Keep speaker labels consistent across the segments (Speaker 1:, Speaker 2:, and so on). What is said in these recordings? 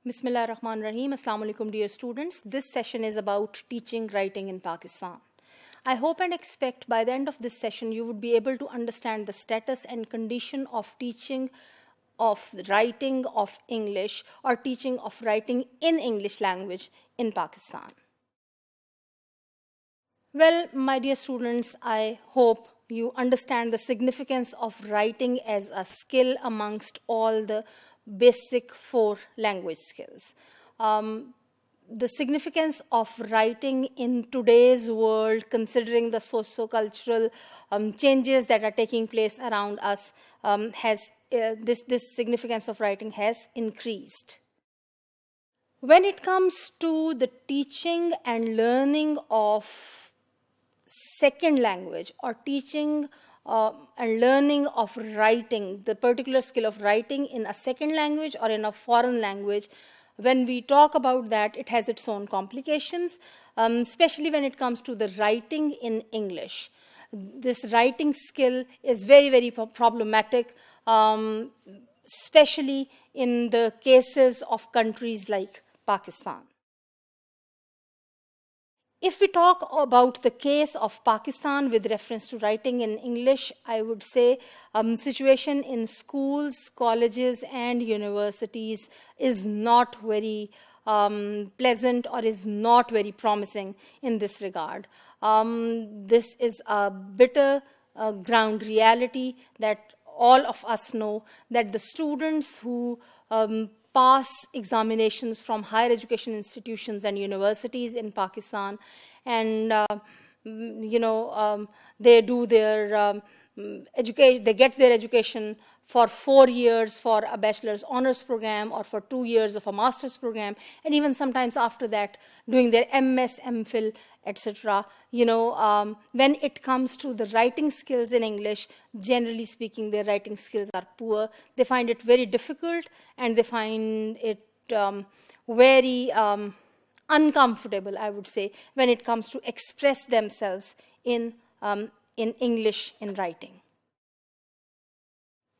Speaker 1: Bismillah ar-Rahman ar-Rahim. Assalamu alaikum, dear students. This session is about teaching writing in Pakistan. I hope and expect by the end of this session you would be able to understand the status and condition of teaching of writing of English or teaching of writing in English language in Pakistan. Well, my dear students, I hope you understand the significance of writing as a skill amongst all the basic 4 language skills. The significance of writing in today's world, considering the socio-cultural changes that are taking place around us, this significance of writing has increased. When it comes to the teaching and learning of second language or teaching and learning of writing, the particular skill of writing in a second language or in a foreign language, when we talk about that, it has its own complications, especially when it comes to the writing in English. This writing skill is very, very problematic, especially in the cases of countries like Pakistan. If we talk about the case of Pakistan with reference to writing in English, I would say situation in schools, colleges, and universities is not very pleasant or is not very promising in this regard. This is a bitter ground reality that all of us know, that the students who pass examinations from higher education institutions and universities in Pakistan, and they do their education. They get their education for 4 years for a bachelor's honors program or for 2 years of a master's program, and even sometimes after that doing their MS, MPhil, etc. When it comes to the writing skills in English, generally speaking, their writing skills are poor. They find it very difficult, and they find it very uncomfortable, I would say, when it comes to express themselves in English in writing.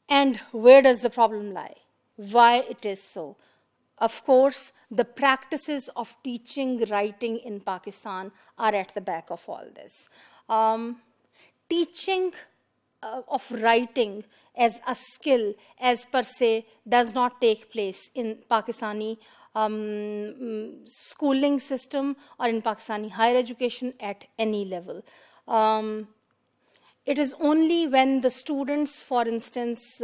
Speaker 1: And where does the problem lie? Why it is so? Of course, the practices of teaching writing in Pakistan are at the back of all this. Teaching of writing as a skill, as per se, does not take place in Pakistani schooling system or in Pakistani higher education at any level. It is only when the students, for instance,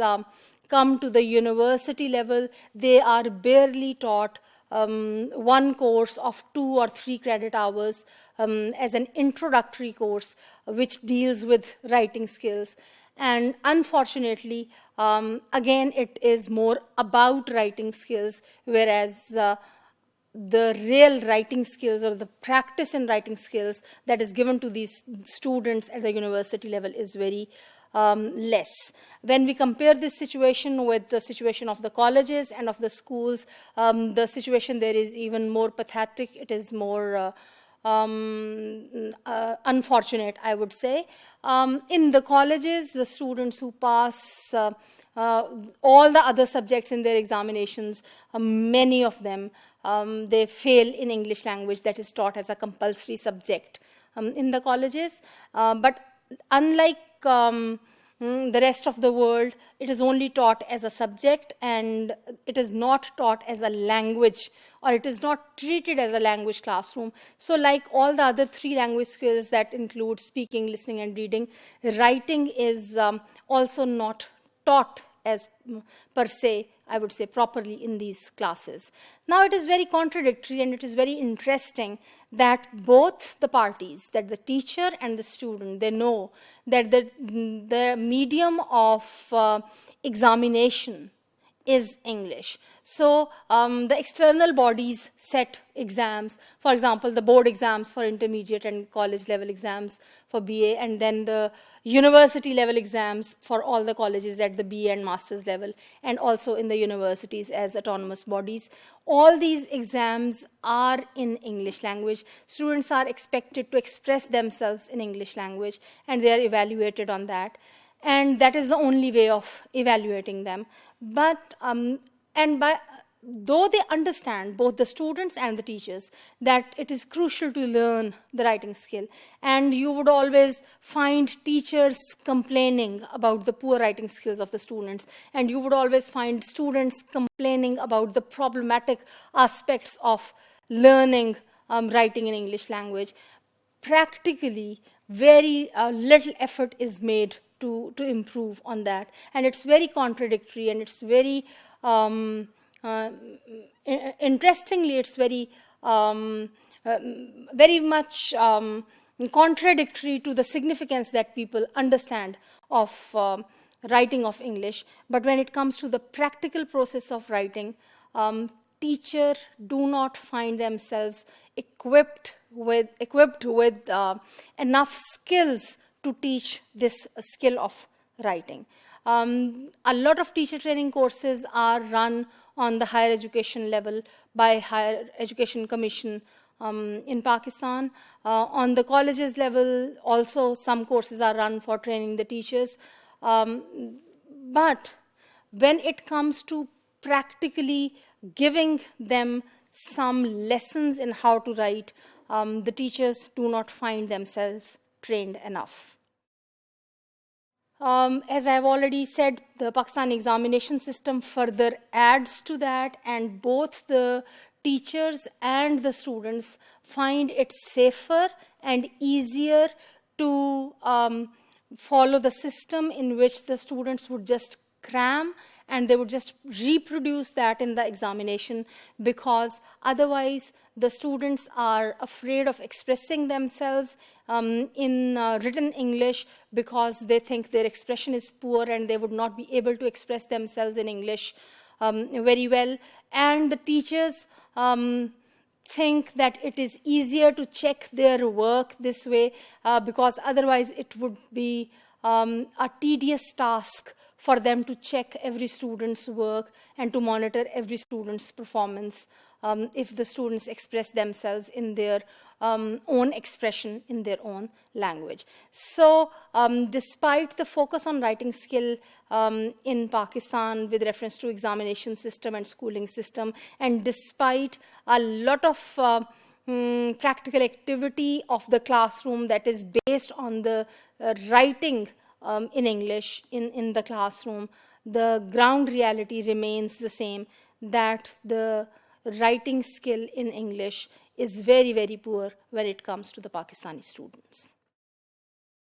Speaker 1: come to the university level, they are barely taught one course of 2 or 3 credit hours as an introductory course which deals with writing skills. And unfortunately, again, it is more about writing skills, whereas the real writing skills or the practice in writing skills that is given to these students at the university level is very less. When we compare this situation with the situation of the colleges and of the schools, the situation there is even more pathetic. It is more unfortunate, I would say. In the colleges, the students who pass all the other subjects in their examinations, many of them, they fail in English language that is taught as a compulsory subject in the colleges. But unlike the rest of the world, it is only taught as a subject, and it is not taught as a language, or it is not treated as a language classroom. So like all the other 3 language skills that include speaking, listening, and reading, writing is also not taught as per se, I would say, properly in these classes. Now, it is very contradictory, and it is very interesting that both the parties, that the teacher and the student, they know that the medium of examination is English. So the external bodies set exams, for example, the board exams for intermediate and college level exams for BA, and then the university level exams for all the colleges at the BA and master's level, and also in the universities as autonomous bodies. All these exams are in English language. Students are expected to express themselves in English language, and they are evaluated on that. And that is the only way of evaluating them. But though they understand, both the students and the teachers, that it is crucial to learn the writing skill. And you would always find teachers complaining about the poor writing skills of the students. And you would always find students complaining about the problematic aspects of learning writing in English language. Practically, very little effort is made to improve on that. And it's very contradictory, and it's very, interestingly, it's very, very much contradictory to the significance that people understand of writing of English. But when it comes to the practical process of writing, teachers do not find themselves equipped with enough skills to teach this skill of writing. A lot of teacher training courses are run on the higher education level by Higher Education Commission in Pakistan. On the colleges level, also some courses are run for training the teachers. But when it comes to practically giving them some lessons in how to write, the teachers do not find themselves trained enough. As I've already said, the Pakistani examination system further adds to that, and both the teachers and the students find it safer and easier to follow the system in which the students would just cram and they would just reproduce that in the examination, because otherwise the students are afraid of expressing themselves in written English because they think their expression is poor and they would not be able to express themselves in English very well. And the teachers think that it is easier to check their work this way because otherwise it would be a tedious task for them to check every student's work and to monitor every student's performance if the students express themselves in their own expression in their own language. So despite the focus on writing skill in Pakistan with reference to examination system and schooling system, and despite a lot of practical activity of the classroom that is based on the writing in English in the classroom, the ground reality remains the same, that the writing skill in English is very, very poor when it comes to the Pakistani students.